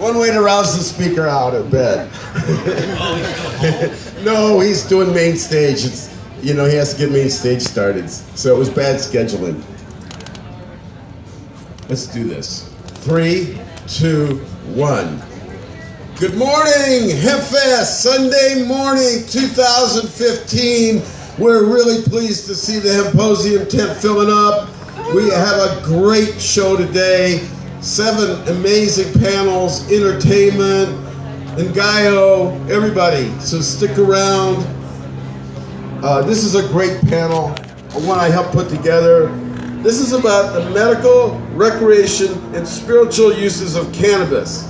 One way to rouse the speaker out of bed. No, he's doing main stage. He has to get main stage started. So it was bad scheduling. Let's do this. 3, 2, 1. Good morning, Hempfest, Sunday morning, 2015. We're really pleased to see the Hemposium tent filling up. We have a great show today. 7 amazing panels, entertainment, and Gaio, everybody. So stick around. This is a great panel, one I helped put together. This is about the medical, recreation, and spiritual uses of cannabis.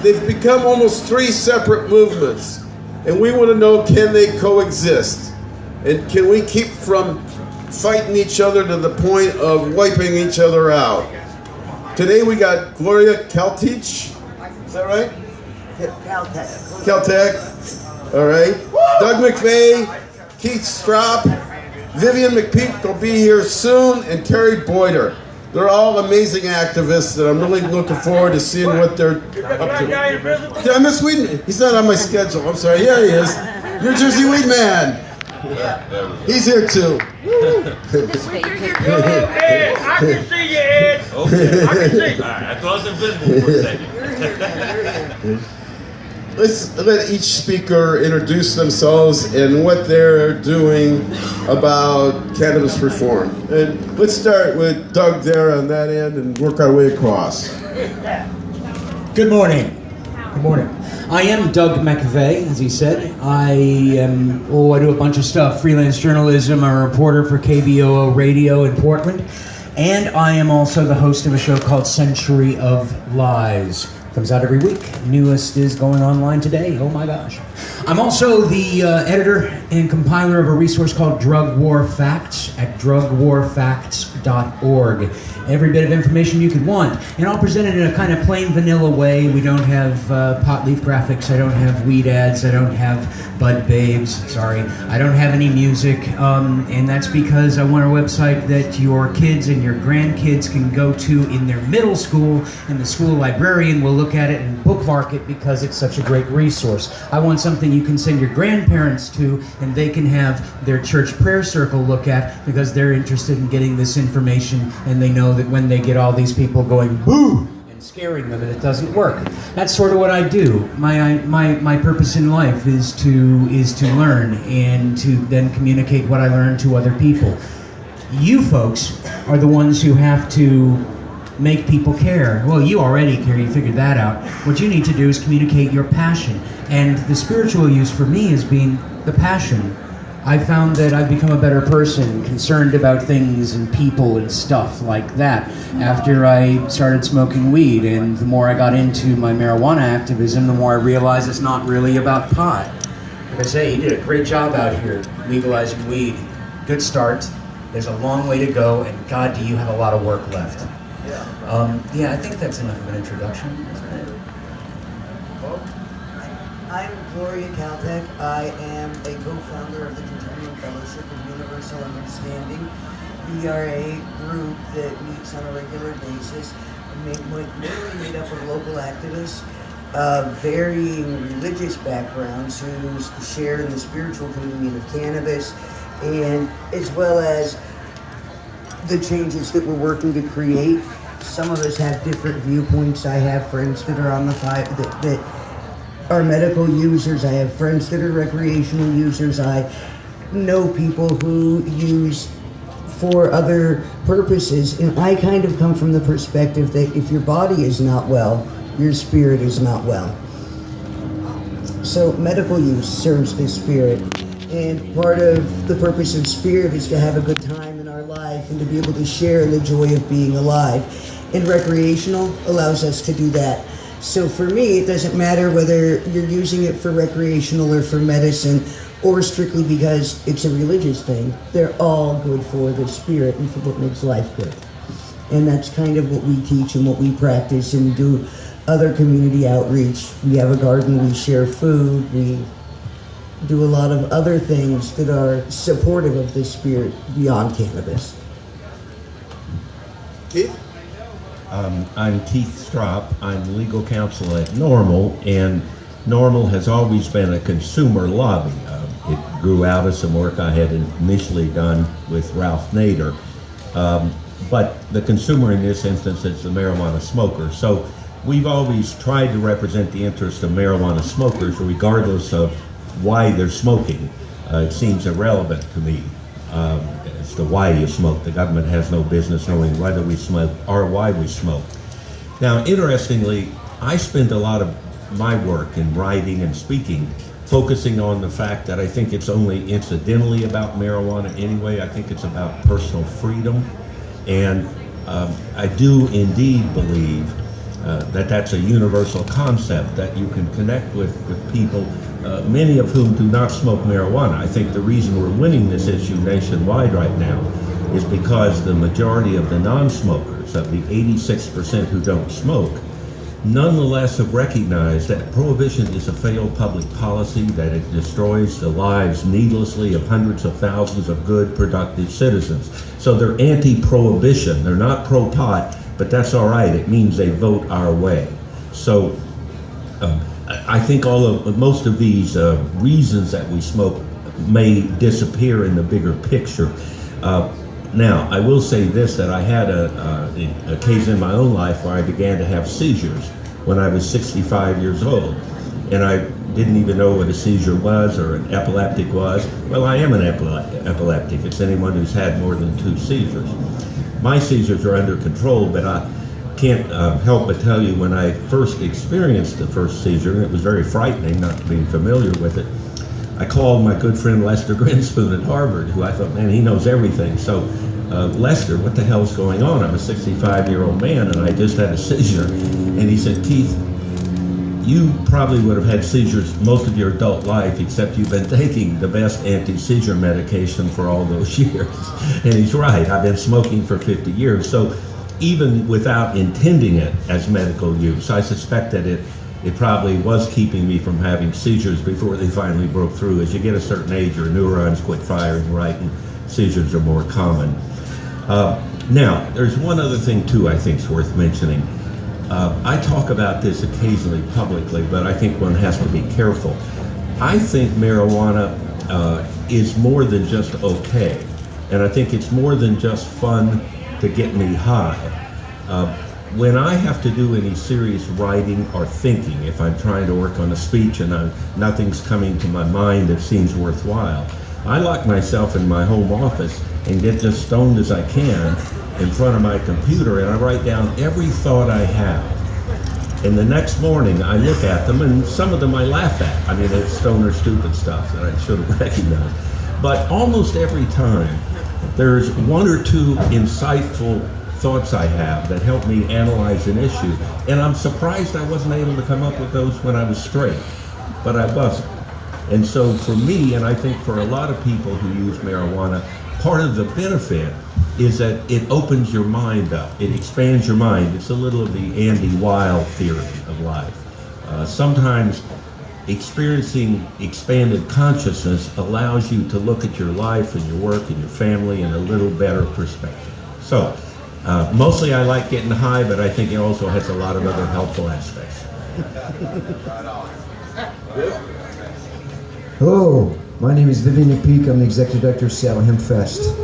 They've become almost 3 separate movements, and we want to know, can they coexist? And can we keep from fighting each other to the point of wiping each other out? Today we got Gloria Keltich, is that right? Caltech, all right. Doug McVeigh, Keith Strop, Vivian McPeak will be here soon, and Terry Boyder. They're all amazing activists, and I'm really looking forward to seeing what they're up to. Did I miss Weedman? He's not on my schedule. I'm sorry. Yeah, he is. New Jersey Weed Man. He's here too. Ed, I can see you, Ed. Okay, I can see you. All right, I thought I was invisible for a second. Let's let each speaker introduce themselves and what they're doing about cannabis reform. And let's start with Doug there on that end and work our way across. Good morning. Good morning. I am Doug McVeigh, as he said. I do a bunch of stuff. Freelance journalism, I'm a reporter for KBOO Radio in Portland. And I am also the host of a show called Century of Lies. Comes out every week. Newest is going online today. Oh my gosh. I'm also the editor and compiler of a resource called Drug War Facts at drugwarfacts.org. Every bit of information you could want. And I'll present it in a kind of plain vanilla way. We don't have pot leaf graphics. I don't have weed ads. I don't have bud babes. Sorry. I don't have any music. And that's because I want a website that your kids and your grandkids can go to in their middle school, and the school librarian will look at it and bookmark it because it's such a great resource. I want something you can send your grandparents to, and they can have their church prayer circle look at because they're interested in getting this information, and they know that when they get all these people going boo and scaring them, and it doesn't work. That's sort of what I do. My purpose in life is to learn and to then communicate what I learn to other people. You folks are the ones who have to make people care. Well, you already care, you figured that out. What you need to do is communicate your passion. And the spiritual use for me has been the passion. I found that I've become a better person, concerned about things and people and stuff like that after I started smoking weed. And the more I got into my marijuana activism, the more I realized it's not really about pot. Like I say, you did a great job out here legalizing weed. Good start. There's a long way to go, and God, do you have a lot of work left. I think that's enough of an introduction, isn't it? I'm Gloria Caltech. I am a co-founder of the Continuing Fellowship of Universal Understanding. We are a group that meets on a regular basis, literally made up of local activists of varying religious backgrounds who share in the spiritual community of cannabis, and as well as the changes that we're working to create. Some of us have different viewpoints. I have friends that are on the that are medical users. I have friends that are recreational users. I know people who use for other purposes, and I kind of come from the perspective that if your body is not well, your spirit is not well. So medical use serves the spirit, and part of the purpose of spirit is to have a good time in our life and to be able to share in the joy of being alive. And recreational allows us to do that. So for me, it doesn't matter whether you're using it for recreational or for medicine or strictly because it's a religious thing. They're all good for the spirit and for what makes life good. And that's kind of what we teach and what we practice and do other community outreach. We have a garden, we share food, we do a lot of other things that are supportive of the spirit beyond cannabis. Keith? I'm Keith Strop. I'm legal counsel at Normal, and Normal has always been a consumer lobby. It grew out of some work I had initially done with Ralph Nader. But the consumer in this instance is the marijuana smoker. So we've always tried to represent the interest of marijuana smokers regardless of why they're smoking. It seems irrelevant to me as to why you smoke. The government has no business knowing whether we smoke or why we smoke. Now, interestingly, I spend a lot of my work in writing and speaking focusing on the fact that I think it's only incidentally about marijuana anyway. I think it's about personal freedom. And I do indeed believe that that's a universal concept, that you can connect with people, many of whom do not smoke marijuana. I think the reason we're winning this issue nationwide right now is because the majority of the non-smokers, of the 86% who don't smoke, nonetheless have recognized that prohibition is a failed public policy, that it destroys the lives needlessly of hundreds of thousands of good, productive citizens. So they're anti-prohibition. They're not pro-pot, but that's all right. It means they vote our way. So I think most of these reasons that we smoke may disappear in the bigger picture. Now, I will say this, that I had an occasion in my own life where I began to have seizures when I was 65 years old. And I didn't even know what a seizure was or an epileptic was. Well, I am an epileptic. It's anyone who's had more than 2 seizures. My seizures are under control, but I can't help but tell you when I first experienced the first seizure, and it was very frightening not being familiar with it, I called my good friend Lester Grinspoon at Harvard, who I thought, man, he knows everything. So, Lester, what the hell's going on? I'm a 65-year-old man, and I just had a seizure. And he said, Keith, you probably would have had seizures most of your adult life, except you've been taking the best anti-seizure medication for all those years. And he's right. I've been smoking for 50 years. So even without intending it as medical use, I suspect that it probably was keeping me from having seizures before they finally broke through. As you get a certain age, your neurons quit firing right, and seizures are more common. Now, there's one other thing, too, I think is worth mentioning. I talk about this occasionally publicly, but I think one has to be careful. I think marijuana is more than just okay, and I think it's more than just fun to get me high. When I have to do any serious writing or thinking, if I'm trying to work on a speech and nothing's coming to my mind that seems worthwhile, I lock myself in my home office and get as stoned as I can in front of my computer, and I write down every thought I have. And the next morning I look at them, and some of them I laugh at. I mean, it's stoner stupid stuff that I should have recognized. But almost every time, there's 1 or 2 insightful thoughts I have that help me analyze an issue. And I'm surprised I wasn't able to come up with those when I was straight, but I wasn't. And so for me, and I think for a lot of people who use marijuana, part of the benefit is that it opens your mind up. It expands your mind. It's a little of the Andy Weil theory of life. Sometimes experiencing expanded consciousness allows you to look at your life and your work and your family in a little better perspective. So, mostly I like getting high, but I think it also has a lot of other helpful aspects. Hello, my name is Vivian McPeak. I'm the executive director of Seattle Hempfest.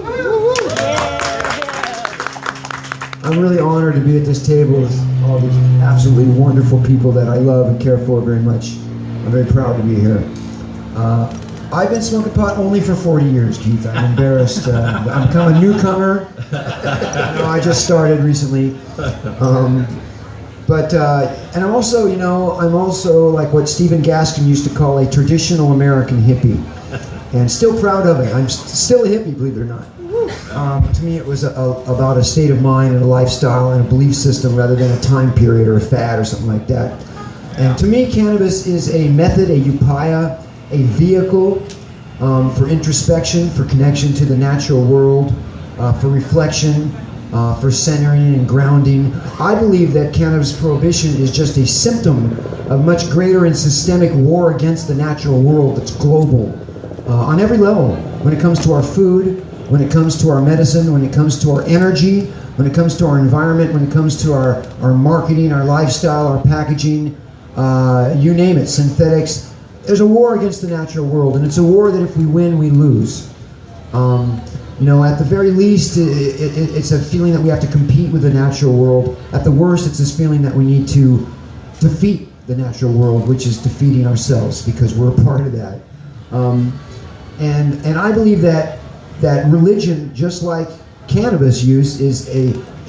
I'm really honored to be at this table with all these absolutely wonderful people that I love and care for very much. I'm very proud to be here. I've been smoking pot only for 40 years, Keith. I'm embarrassed. I'm kind of a newcomer. I just started recently. And I'm also, I'm also like what Stephen Gaskin used to call a traditional American hippie. And still proud of it. I'm still a hippie, believe it or not. To me, it was about a state of mind and a lifestyle and a belief system rather than a time period or a fad or something like that. And to me, cannabis is a method, a upaya, a vehicle for introspection, for connection to the natural world, for reflection, for centering and grounding. I believe that cannabis prohibition is just a symptom of much greater and systemic war against the natural world that's global on every level. When it comes to our food, when it comes to our medicine, when it comes to our energy, when it comes to our environment, when it comes to our marketing, our lifestyle, our packaging, you name it, synthetics. There's a war against the natural world, and it's a war that if we win, we lose. At the very least, it's a feeling that we have to compete with the natural world. At the worst, it's this feeling that we need to defeat the natural world, which is defeating ourselves, because we're a part of that. And I believe that religion, just like cannabis use, is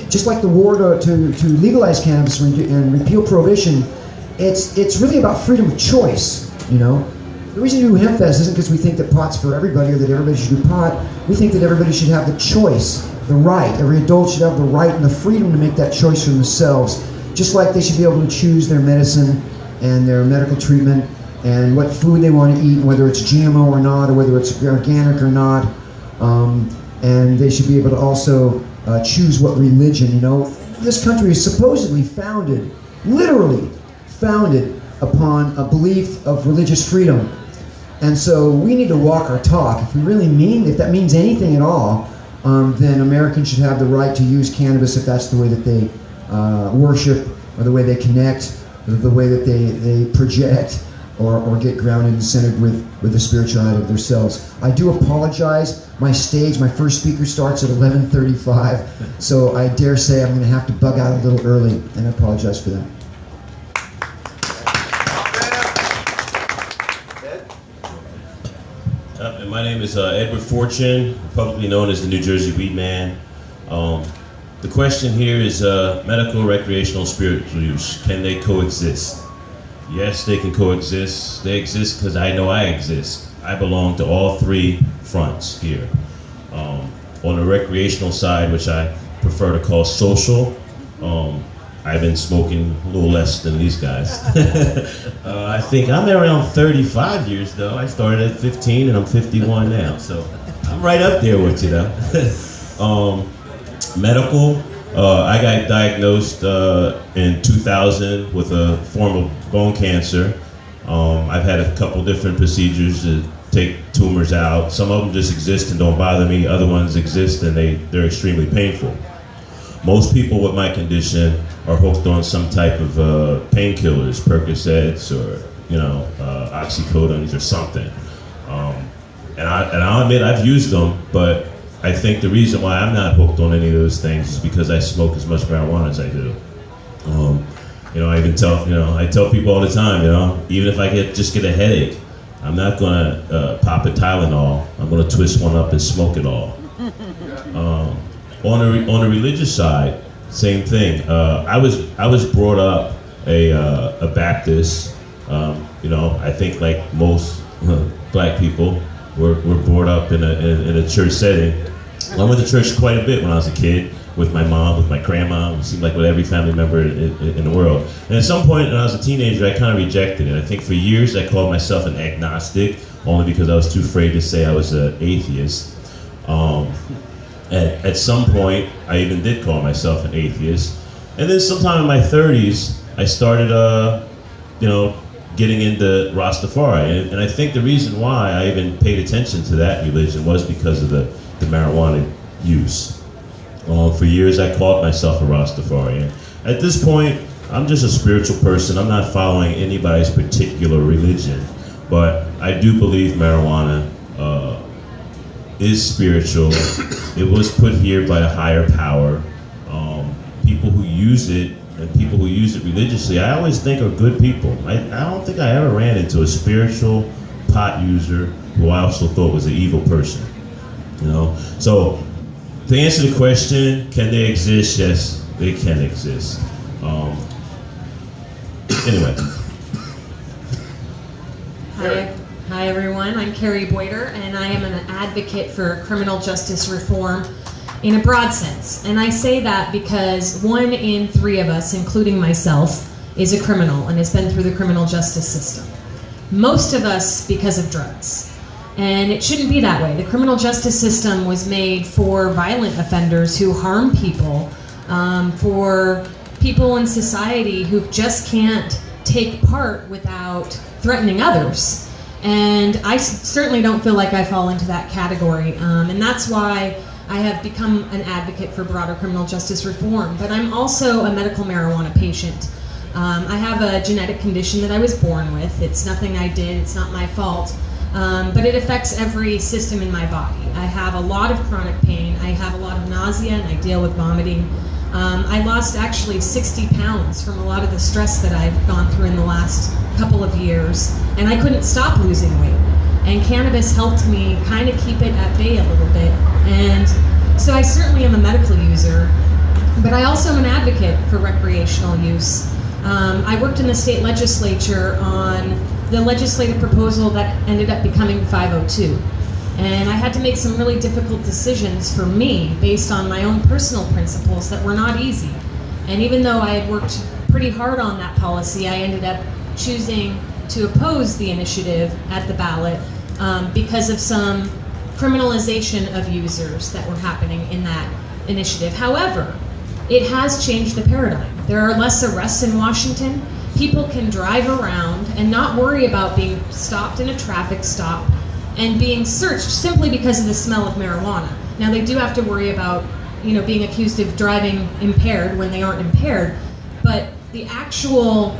just like the war to legalize cannabis and repeal prohibition. It's really about freedom of choice. The reason we do Hempfest isn't because we think that pot's for everybody or that everybody should do pot. We think that everybody should have the choice, the right. Every adult should have the right and the freedom to make that choice for themselves. Just like they should be able to choose their medicine and their medical treatment and what food they want to eat, whether it's GMO or not, or whether it's organic or not. And they should be able to also choose what religion. This country is supposedly founded, literally founded, upon a belief of religious freedom. And so we need to walk our talk. If that means anything at all, then Americans should have the right to use cannabis if that's the way that they worship, or the way they connect, or the way that they project, or get grounded and centered with the spirituality of themselves. I do apologize. My first speaker starts at 11:35, so I dare say I'm going to have to bug out a little early, and I apologize for that. My name is Edward Fortune, publicly known as the New Jersey Weed Man. The question here is medical, recreational, spiritual use. Can they coexist? Yes, they can coexist. They exist because I know I exist. I belong to all three fronts here. On the recreational side, which I prefer to call social, I've been smoking a little less than these guys. I think I'm around 35 years though. I started at 15 and I'm 51 now, so I'm right up there with you though. Medical, I got diagnosed in 2000 with a form of bone cancer. I've had a couple different procedures to take tumors out. Some of them just exist and don't bother me. Other ones exist and they're extremely painful. Most people with my condition are hooked on some type of painkillers, Percocets or oxycodons or something. And I'll admit I've used them, but I think the reason why I'm not hooked on any of those things is because I smoke as much marijuana as I do. I even tell people all the time, even if I just get a headache, I'm not gonna pop a Tylenol. I'm gonna twist one up and smoke it all. On the religious side, same thing. I was brought up a Baptist. I think like most black people were brought up in a church setting. I went to church quite a bit when I was a kid, with my mom, with my grandma. It seemed like with every family member in the world. And at some point when I was a teenager, I kind of rejected it. I think for years I called myself an agnostic, only because I was too afraid to say I was an atheist. At some point, I even did call myself an atheist. And then sometime in my 30s, I started, getting into Rastafari. And I think the reason why I even paid attention to that religion was because of the marijuana use. For years, I called myself a Rastafarian. At this point, I'm just a spiritual person. I'm not following anybody's particular religion. But I do believe marijuana is spiritual. It was put here by a higher power. People who use it and people who use it religiously, I always think are good people. I don't think I ever ran into a spiritual pot user who I also thought was an evil person. So to answer the question, can they exist? Yes, they can exist. Anyway. Hi everyone, I'm Carrie Boyder, and I am an advocate for criminal justice reform in a broad sense. And I say that because 1 in 3 of us, including myself, is a criminal and has been through the criminal justice system. Most of us because of drugs. And it shouldn't be that way. The criminal justice system was made for violent offenders who harm people, for people in society who just can't take part without threatening others. And I certainly don't feel like I fall into that category. And that's why I have become an advocate for broader criminal justice reform, but I'm also a medical marijuana patient. I have a genetic condition that I was born with. It's nothing I did, it's not my fault, but it affects every system in my body. I have a lot of chronic pain, I have a lot of nausea, and I deal with vomiting. I lost actually 60 pounds from a lot of the stress that I've gone through in the last couple of years, and I couldn't stop losing weight. And cannabis helped me kind of keep it at bay a little bit. And so I certainly am a medical user, but I also am an advocate for recreational use. I worked in the state legislature on the legislative proposal that ended up becoming 502. And I had to make some really difficult decisions for me based on my own personal principles that were not easy. And even though I had worked pretty hard on that policy, I ended up choosing to oppose the initiative at the ballot because of some criminalization of users that were happening in that initiative. However, it has changed the paradigm. There are less arrests in Washington. People can drive around and not worry about being stopped in a traffic stop and being searched simply because of the smell of marijuana. Now, they do have to worry about, being accused of driving impaired when they aren't impaired, but the actual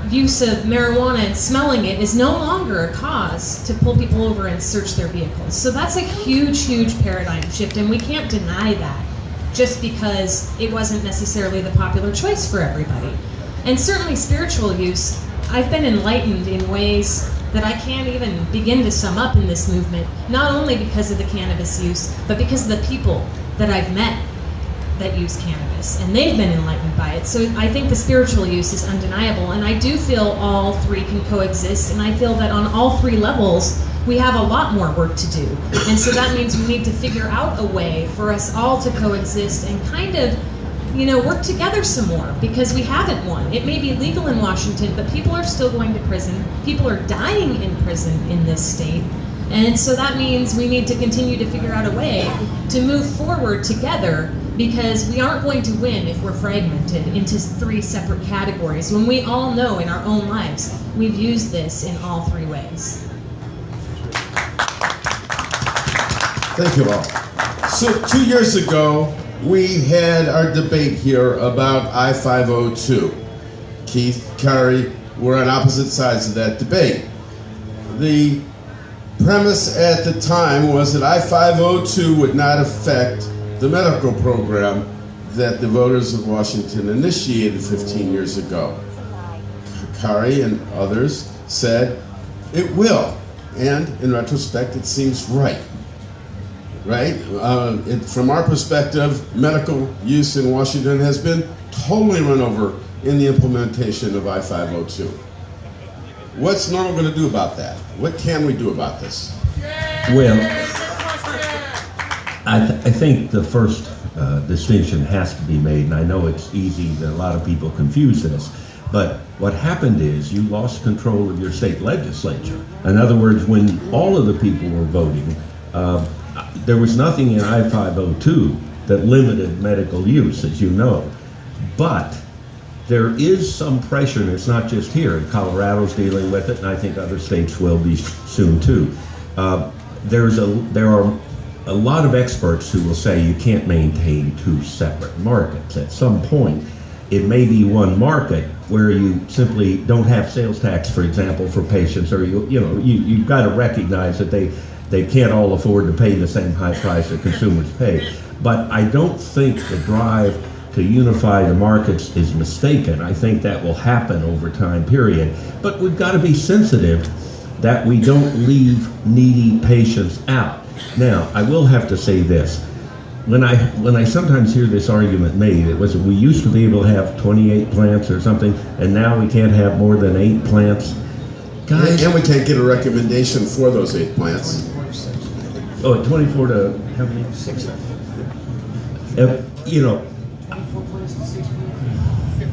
use of marijuana and smelling it is no longer a cause to pull people over and search their vehicles. So that's a huge, huge paradigm shift, and we can't deny that just because it wasn't necessarily the popular choice for everybody. And certainly spiritual use, I've been enlightened in ways that I can't even begin to sum up in this movement, not only because of the cannabis use, but because of the people that I've met that use cannabis, and they've been enlightened by it. So I think the spiritual use is undeniable, and I do feel all three can coexist, and I feel that on all three levels, we have a lot more work to do. And so that means we need to figure out a way for us all to coexist and kind of, work together some more, because we haven't won. It may be legal in Washington, but people are still going to prison. People are dying in prison in this state. And so that means we need to continue to figure out a way to move forward together, because we aren't going to win if we're fragmented into three separate categories, when we all know in our own lives we've used this in all three ways. Thank you all. So 2 years ago, we had our debate here about I-502. Keith, Carrie were on opposite sides of that debate. The premise at the time was that I-502 would not affect the medical program that the voters of Washington initiated 15 years ago. Carrie and others said it will, and in retrospect, it seems right. Right? From our perspective, medical use in Washington has been totally run over in the implementation of I-502. What's Normal going to do about that? What can we do about this? Well, I think the first distinction has to be made, and I know it's easy that a lot of people confuse this, but what happened is you lost control of your state legislature. In other words, when all of the people were voting, there was nothing in I-502 that limited medical use, as you know. But there is some pressure, and it's not just here. Colorado's dealing with it, and I think other states will be soon too. There are a lot of experts who will say you can't maintain two separate markets. At some point, it may be one market where you simply don't have sales tax, for example, for patients, or you've got to recognize that they can't all afford to pay the same high price that consumers pay. But I don't think the drive to unify the markets is mistaken. I think that will happen over time, period. But we've got to be sensitive that we don't leave needy patients out. Now, I will have to say this. When I sometimes hear this argument made, it was we used to be able to have 28 plants or something, and now we can't have more than 8 plants. Guys, and we can't get a recommendation for those 8 plants. Oh, 24 to how many? 6.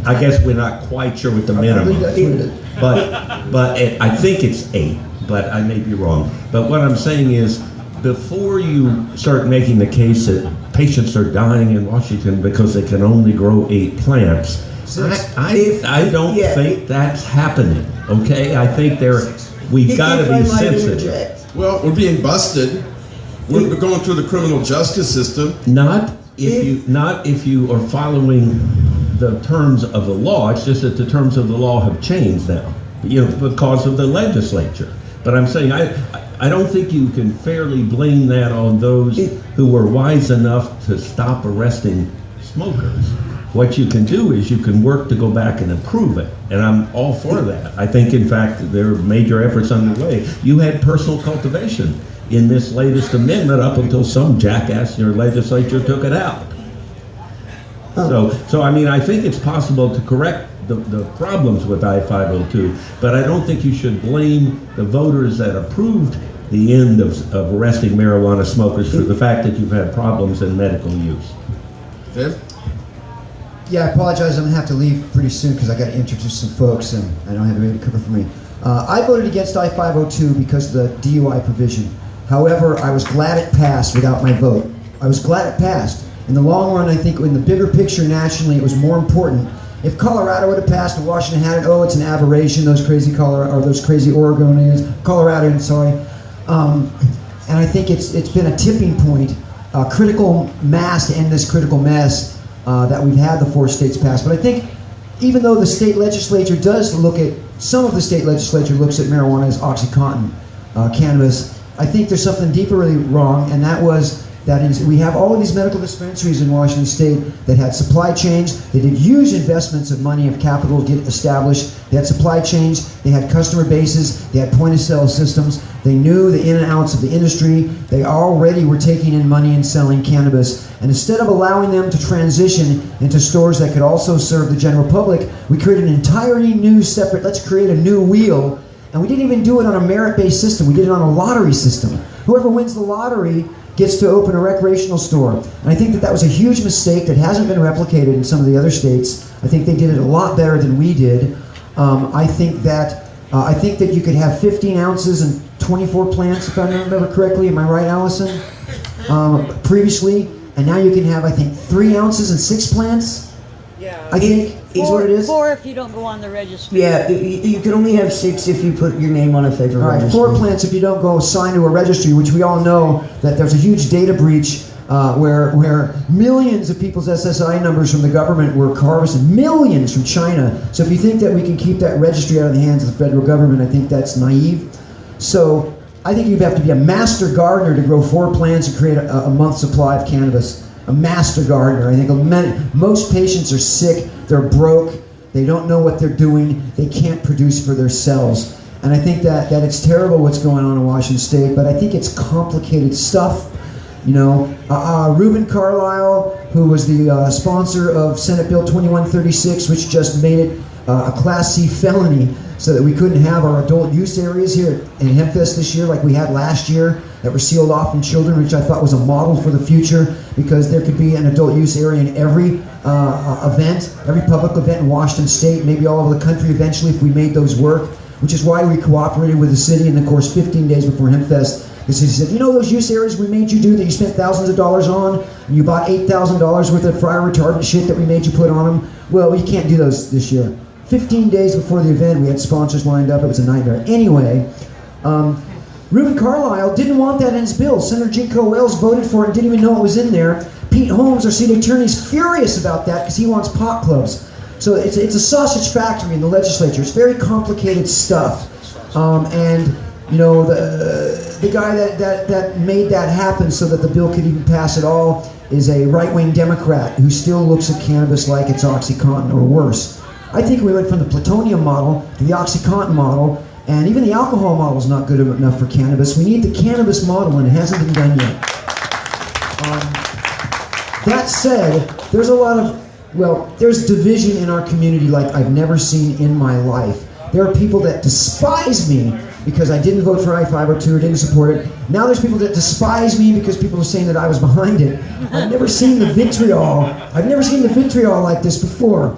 I guess we're not quite sure what the minimum is, but I think it's 8, but I may be wrong. But what I'm saying is, before you start making the case that patients are dying in Washington because they can only grow 8 plants, I don't think that's happening. Okay, I think we've got to be sensitive. Well, we're being busted. We're going through the criminal justice system. Not if you are following the terms of the law. It's just that the terms of the law have changed now, because of the legislature. But I'm saying I don't think you can fairly blame that on those who were wise enough to stop arresting smokers. What you can do is you can work to go back and improve it, and I'm all for that. I think, in fact, there are major efforts underway. You had personal cultivation in this latest amendment up until some jackass in your legislature took it out. So I mean, I think it's possible to correct the problems with I-502, but I don't think you should blame the voters that approved the end of arresting marijuana smokers for the fact that you've had problems in medical use. Dave? Yeah, I apologize. I'm going to have to leave pretty soon because I got to introduce some folks and I don't have anybody to cover for me. I voted against I-502 because of the DUI provision. However, I was glad it passed without my vote. I was glad it passed. In the long run, I think in the bigger picture nationally, it was more important. If Colorado would have passed and Washington had it, it's an aberration, those crazy Oregonians, Coloradans, sorry. And I think it's been a tipping point, critical mass to end this critical mess that we've had the 4 states pass. But I think even though the state legislature does look at, some of the state legislature looks at marijuana as OxyContin, cannabis, I think there's something deeper really wrong, and we have all of these medical dispensaries in Washington State that had supply chains. They did huge investments of money, of capital to get established. They had supply chains. They had customer bases. They had point-of-sale systems. They knew the in and outs of the industry. They already were taking in money and selling cannabis. And instead of allowing them to transition into stores that could also serve the general public, we created an entirely new separate, let's create a new wheel. And we didn't even do it on a merit-based system. We did it on a lottery system. Whoever wins the lottery gets to open a recreational store. And I think that was a huge mistake that hasn't been replicated in some of the other states. I think they did it a lot better than we did. I think that you could have 15 ounces and 24 plants, if I remember correctly. Am I right, Allison? Previously, and now you can have, I think, 3 ounces and 6 plants. Yeah, I think is what it is. 4 if you don't go on the registry. Yeah, you can only have 6 if you put your name on a federal registry. 4 plants if you don't go sign to a registry, which we all know that there's a huge data breach where millions of people's SSI numbers from the government were harvested, millions from China. So if you think that we can keep that registry out of the hands of the federal government, I think that's naive. So I think you'd have to be a master gardener to grow 4 plants and create a month's supply of cannabis. A master gardener. I think most patients are sick, they're broke, they don't know what they're doing, they can't produce for their cells. And I think that it's terrible what's going on in Washington State, but I think it's complicated stuff. Reuben Carlisle, who was the sponsor of Senate Bill 2136, which just made it a Class C felony so that we couldn't have our adult use areas here in Hempfest this year like we had last year that were sealed off from children, which I thought was a model for the future because there could be an adult use area in every event, every public event in Washington State, maybe all over the country eventually if we made those work, which is why we cooperated with the city. And of course, 15 days before Hempfest, the city said, those use areas we made you do that you spent thousands of dollars on, and you bought $8,000 worth of fire retardant shit that we made you put on them, well, you can't do those this year. 15 days before the event, we had sponsors lined up. It was a nightmare. Anyway, Reuben Carlisle didn't want that in his bill. Senator Jinko Wells voted for it and didn't even know it was in there. Pete Holmes, our city attorney, is furious about that because he wants pot clubs. So it's a sausage factory in the legislature. It's very complicated stuff. The guy that made that happen so that the bill could even pass at all is a right-wing Democrat who still looks at cannabis like it's OxyContin or worse. I think we went from the plutonium model to the OxyContin model, and even the alcohol model is not good enough for cannabis. We need the cannabis model, and it hasn't been done yet. That said, there's division in our community like I've never seen in my life. There are people that despise me because I didn't vote for I-502 or didn't support it. Now there's people that despise me because people are saying that I was behind it. I've never seen the vitriol. I've never seen the vitriol like this before.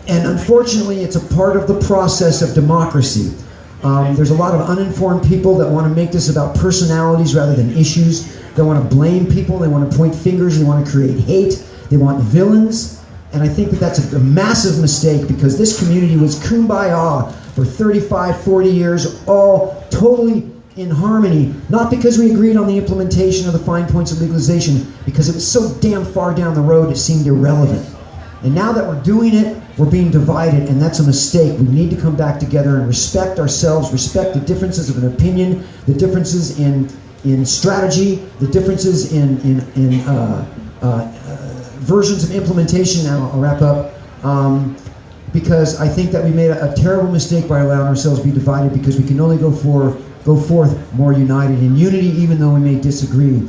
And unfortunately, it's a part of the process of democracy. There's a lot of uninformed people that want to make this about personalities rather than issues. They want to blame people. They want to point fingers. They want to create hate. They want villains. And I think that that's a massive mistake because this community was kumbaya for 35, 40 years, all totally in harmony, not because we agreed on the implementation of the fine points of legalization, because it was so damn far down the road it seemed irrelevant. And now that we're doing it, we're being divided, and that's a mistake. We need to come back together and respect ourselves, respect the differences of an opinion, the differences in strategy, the differences in versions of implementation. Now I'll wrap up. Because I think that we made a terrible mistake by allowing ourselves to be divided, because we can only go forth more united in unity, even though we may disagree.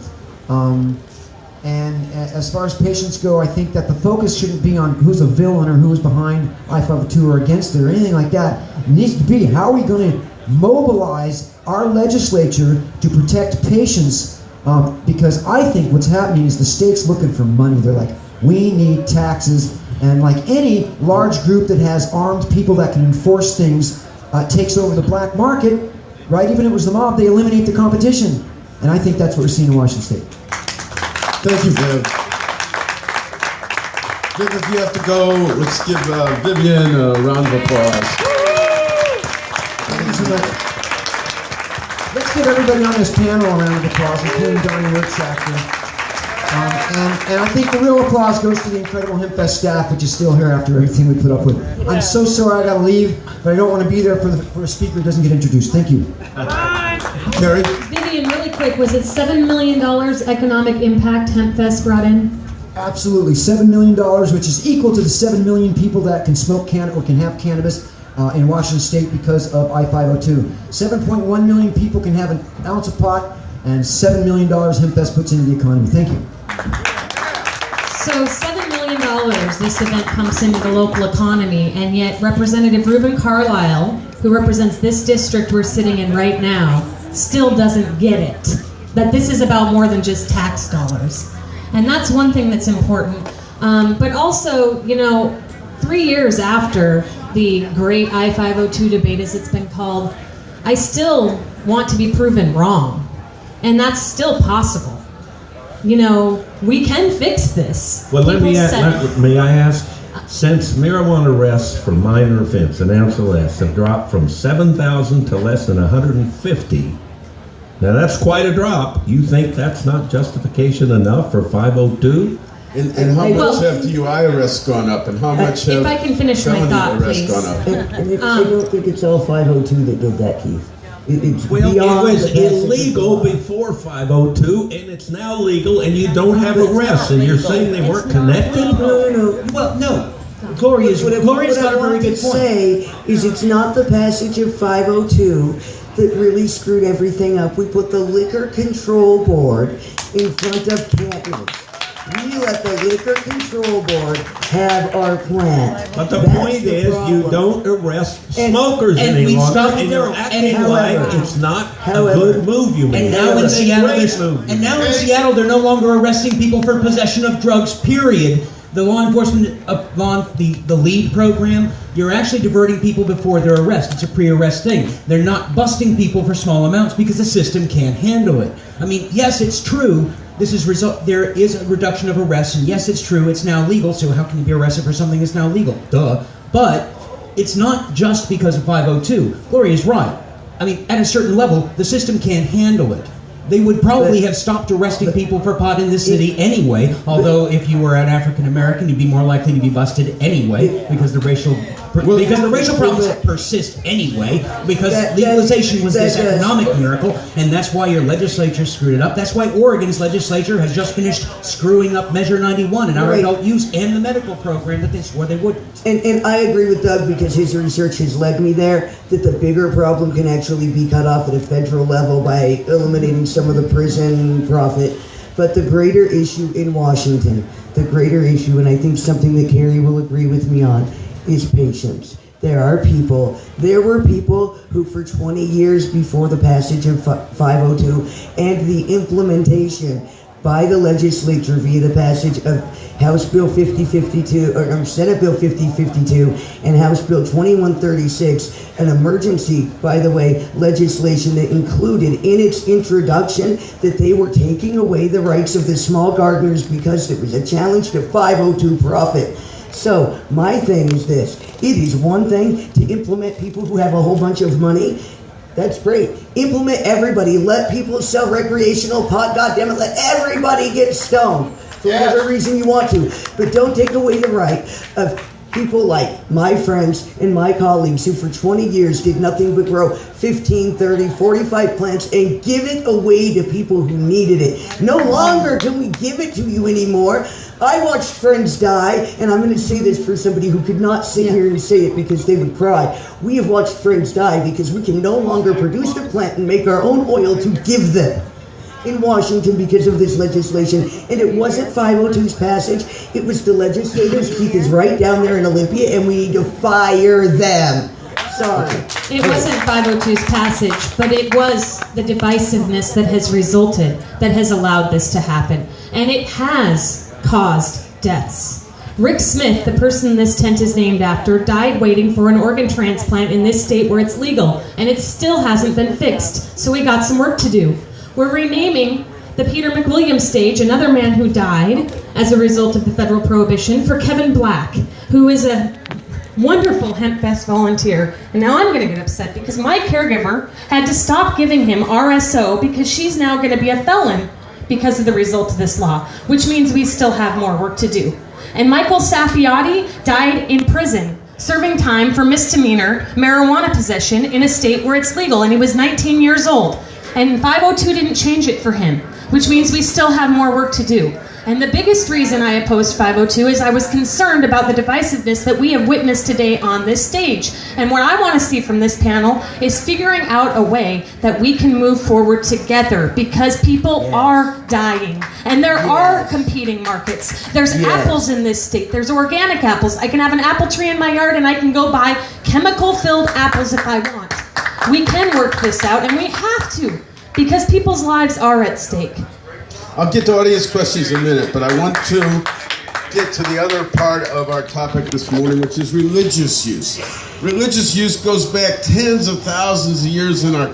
And as far as patients go, I think that the focus shouldn't be on who's a villain or who is behind I-502 or against it or anything like that. It needs to be, how are we going to mobilize our legislature to protect patients? Because I think what's happening is the state's looking for money. They're like, we need taxes. And like any large group that has armed people that can enforce things takes over the black market, right? Even if it was the mob, they eliminate the competition. And I think that's what we're seeing in Washington State. Thank you, Viv. Viv, if you have to go, let's give Vivian a round of applause. Thank you so much. Let's give everybody on this panel a round of applause, including Donnie Wertschafter. And I think the real applause goes to the incredible Hempfest staff, which is still here after everything we put up with. I'm so sorry I gotta leave, but I don't want to be there for a speaker who doesn't get introduced. Thank you. Carrie? Vivian, really quick, was it $7 million economic impact Hempfest brought in? Absolutely, $7 million, which is equal to the 7 million people that can smoke or can have cannabis in Washington State because of I-502. 7.1 million people can have an ounce of pot, and $7 million Hempfest puts into the economy. Thank you. So $7 million this event pumps into the local economy, and yet Representative Reuben Carlisle, who represents this district we're sitting in right now, still doesn't get it. That this is about more than just tax dollars. And that's one thing that's important. But also, 3 years after the great I-502 debate, as it's been called, I still want to be proven wrong. And that's still possible. We can fix this. Well, may I ask, since marijuana arrests for minor offense, an ounce or less, have dropped from 7,000 to less than 150, now that's quite a drop. You think that's not justification enough for 502? And how much have DUI arrests gone up, and how much have if I can finish my felony thought, arrests please. gone up? I don't think it's all 502 that did that, Keith. It's Well, beyond it was the passage of illegal law. before 502, and it's now legal, and you don't have arrests, and you're saying they weren't connected? No. Well, no. Gloria's got a very What I good want to point. say is it's not the passage of 502 that really screwed everything up. We put the Liquor Control Board in front of cannabis. We let the Liquor Control Board have our plant. But the That's point the is, you problem. don't arrest And- smokers and any we've longer, stopped and you're there. acting And like however- it's not however- a good move you made. And now in It's a Seattle, great move. and now in Seattle, they're no longer arresting people for possession of drugs. Period. The law enforcement, the LEAD program, you're actually diverting people before their arrest. It's a pre-arrest thing. They're not busting people for small amounts because the system can't handle it. I mean, yes, it's true. There is a reduction of arrests, and yes, it's true. It's now legal. So how can you be arrested for something that's now legal? Duh. But it's not just because of 502. Gloria's right. I mean, at a certain level, the system can't handle it. They would probably have stopped arresting people for pot in this city anyway, although if you were an African American, you'd be more likely to be busted anyway, because the racial problems persist anyway, because legalization was this economic miracle, and that's why your legislature screwed it up. That's why Oregon's legislature has just finished screwing up Measure 91 and our adult use and the medical program that they swore they wouldn't. And I agree with Doug, because his research has led me there, that the bigger problem can actually be cut off at a federal level by eliminating some of the prison profit. But the greater issue in Washington, and I think something that Carrie will agree with me on, is patience. There were people who for 20 years before the passage of 502 and the implementation by the legislature via the passage of House Bill 5052, or Senate Bill 5052 and House Bill 2136, an emergency, by the way, legislation that included in its introduction that they were taking away the rights of the small gardeners because it was a challenge to 502 profit. So my thing is this: it is one thing to implement people who have a whole bunch of money That's great. Implement everybody. Let people sell recreational pot. Goddammit, let everybody get stoned for whatever reason you want to. But don't take away the right of people like my friends and my colleagues who for 20 years did nothing but grow 15, 30, 45 plants and give it away to people who needed it. No longer can we give it to you anymore. I watched friends die, and I'm going to say this for somebody who could not sit here and say it because they would cry. We have watched friends die because we can no longer produce the plant and make our own oil to give them in Washington because of this legislation. And it wasn't 502's passage, it was the legislators. Keith is right down there in Olympia, and we need to fire them. Sorry. It wasn't 502's passage, but it was the divisiveness that has resulted, that has allowed this to happen. And it has caused deaths. Rick Smith, the person this tent is named after, died waiting for an organ transplant in this state where it's legal, and it still hasn't been fixed, so we got some work to do. We're renaming the Peter McWilliams stage, another man who died as a result of the federal prohibition, for Kevin Black, who is a wonderful Hempfest volunteer. And now I'm going to get upset because my caregiver had to stop giving him RSO because she's now going to be a felon because of the result of this law, which means we still have more work to do. And Michael Safiati died in prison, serving time for misdemeanor marijuana possession in a state where it's legal, and he was 19 years old. And 502 didn't change it for him, which means we still have more work to do. And the biggest reason I opposed 502 is I was concerned about the divisiveness that we have witnessed today on this stage. And what I want to see from this panel is figuring out a way that we can move forward together, because people are dying. And there are competing markets. There's apples in this state. There's organic apples. I can have an apple tree in my yard and I can go buy chemical-filled apples if I want. We can work this out, and we have to, because people's lives are at stake. I'll get to audience questions in a minute, but I want to get to the other part of our topic this morning, which is religious use. Religious use goes back tens of thousands of years in our